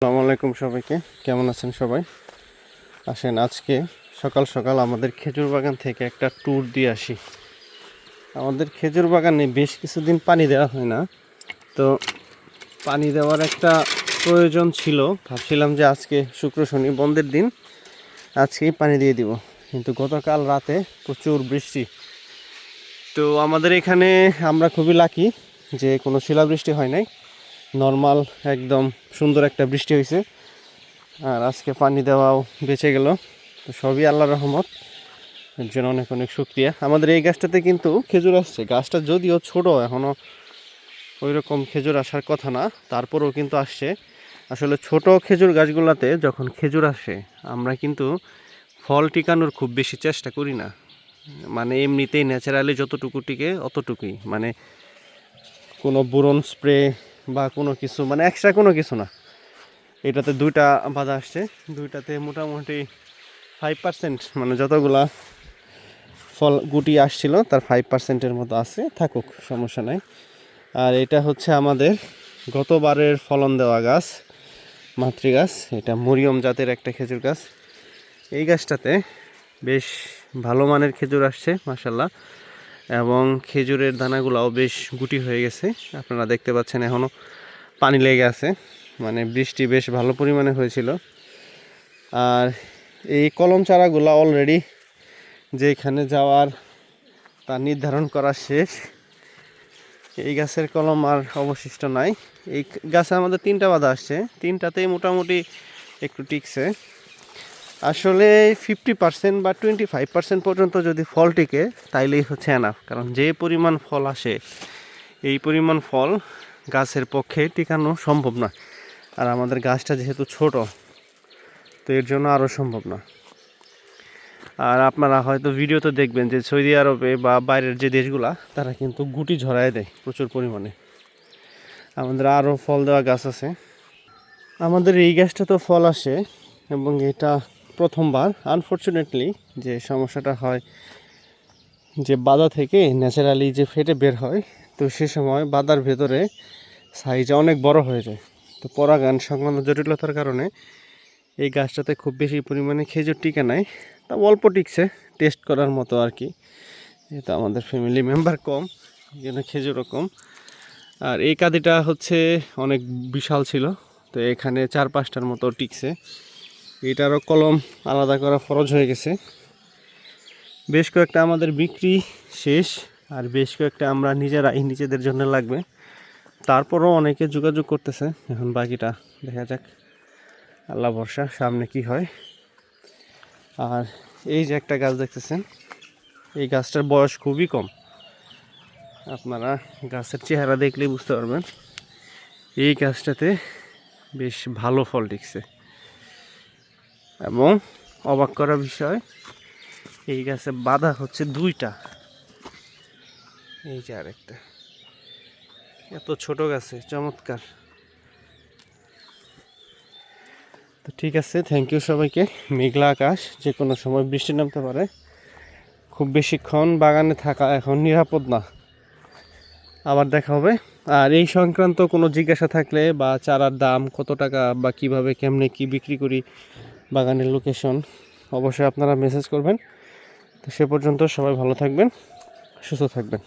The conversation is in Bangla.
আসসালামু আলাইকুম সবাইকে, কেমন আছেন সবাই? আসেন আজকে সকাল সকাল আমাদের খেজুর বাগান থেকে একটা ট্যুর দিয়ে আসি। আমাদের খেজুর বাগানে বেশ কিছুদিন পানি দেওয়া হয় না, তো পানি দেওয়ার একটা প্রয়োজন ছিল। ভাবছিলাম যে আজকে শুক্র শনি বন্ধের দিন, আজকেই পানি দিয়ে দিব, কিন্তু গতকাল রাতে প্রচুর বৃষ্টি। তো আমাদের এখানে আমরা খুবই লাকি যে কোনো শিলাবৃষ্টি হয় নাই, নর্মাল একদম সুন্দর একটা বৃষ্টি হয়েছে। আর আজকে পানি দেওয়াও বেঁচে গেল, তো সবই আল্লাহর রহমত, এর জন্য অনেক অনেক শুকরিয়া। আমাদের এই গাছটাতে কিন্তু খেজুর আসছে, গাছটা যদিও ছোট, এখনও ওই রকম খেজুর আসার কথা না, তারপরেও কিন্তু আসছে। আসলে ছোট খেজুর গাছগুলোতে যখন খেজুর আসে আমরা কিন্তু ফল টিকানোর খুব বেশি চেষ্টা করি না, মানে এমনিতেই ন্যাচারালি যতটুকু টিকে অতটুকুই, মানে কোনো বোরন স্প্রে বা কোনো কিছু, মানে এক্সট্রা কোনো কিছু না। এটাতে দুইটা বাধা আসছে, দুইটাতে মোটামুটি 5%, মানে যতগুলা ফল গুটি আসছিল তার 5%-এর মতো আছে, থাকুক সমস্যা নাই। আর এটা হচ্ছে আমাদের গতবারের ফলন দেওয়া গাছ, মাতৃগাছ। এটা মরিয়ম জাতের একটা খেজুর গাছ। এই গাছটাতে বেশ ভালো মানের খেজুর আসছে মাশাল্লাহ, এবং খেজুরের দানাগুলাও বেশ গুটি হয়ে গেছে। আপনারা দেখতে পাচ্ছেন এখনও পানি লেগে আছে, মানে বৃষ্টি বেশ ভালো পরিমাণে হয়েছিল। আর এই কলম চারাগুলো অলরেডি যেখানে যাওয়ার তা নির্ধারণ করা শেষ। এই গাছের কলম আর অবশিষ্ট নাই। এই গাছে আমাদের 3টা বাধা আসছে, 3টাতেই মোটামুটি একটু টিকছে। আসলে 50% বা 25% পর্যন্ত যদি ফল টিকে তাইলেই হচ্ছে এনাফ, কারণ যে পরিমাণ ফল আসে এই পরিমাণ ফল গাছের পক্ষে টিকানো সম্ভব না। আর আমাদের গাছটা যেহেতু ছোট, তো এর জন্য আরও সম্ভব না। আর আপনারা হয়তো ভিডিওতে দেখবেন যে সৌদি আরবে বা বাইরের যে দেশগুলা, তারা কিন্তু গুটি ঝরায় দেয় প্রচুর পরিমাণে। আমাদের আরও ফল দেওয়া গাছ আছে। আমাদের এই গাছটা তো ফল আসে, এবং এটা প্রথমবার। আনফর্চুনেটলি যে সমস্যাটা হয়, যে বাদা থেকে ন্যাচারালি যে ফেটে বের হয়, তো সে সময় বাদার ভেতরে সাইজ অনেক বড় হয়ে যায়। তো পরাগায়ন সংক্রান্ত জটিলতার কারণে এই গাছটাতে খুব বেশি পরিমাণে খেজুর টিকে নাই, তা অল্প টিকছে টেস্ট করার মতো আর কি। যেহেতু আমাদের ফ্যামিলি মেম্বার কম, এই জন্য খেজুরও কম। আর এই কাঁদিটা হচ্ছে অনেক বিশাল ছিল, তো এখানে 4-5টার মতো টিকছে। এটারও কলম আলাদা করা ফরজ হয়ে গেছে। বেশ কয়েকটা আমাদের বিক্রি শেষ, আর বেশ কয়েকটা আমরা নিজেদের জন্য লাগবে। তারপরও অনেকে যোগাযোগ করতেছে, এখন বাকিটা দেখা যাক, আল্লাহ ভরসা, সামনে কি হয়। আর এই যে একটা গাছ দেখতেছেন, এই গাছটার বয়স খুবই কম, আপনারা গাছের চেহারা দেখলেই বুঝতে পারবেন। এই গাছটাতে বেশ ভালো ফল টিকছে, এবং অবাক করা বিষয়, এই গাছে বাধা হচ্ছে 2টা। এই যে আরেকটা, এত ছোট গাছে চমৎকার। তো ঠিক আছে, থ্যাংক ইউ সবাইকে। মেঘলা আকাশ, যে কোনো সময় বৃষ্টি নামতে পারে, খুব বেশিক্ষণ বাগানে থাকা এখন নিরাপদ না। আবার দেখা হবে। আর এই সংক্রান্ত কোনো জিজ্ঞাসা থাকলে, বা চারার দাম কত টাকা, বা কিভাবে কেমনে কি বিক্রি করি, বাগানের লোকেশন, অবশ্যই আপনারা মেসেজ করবেন। তো সে পর্যন্ত সবাই ভালো থাকবেন, সুস্থ থাকবেন।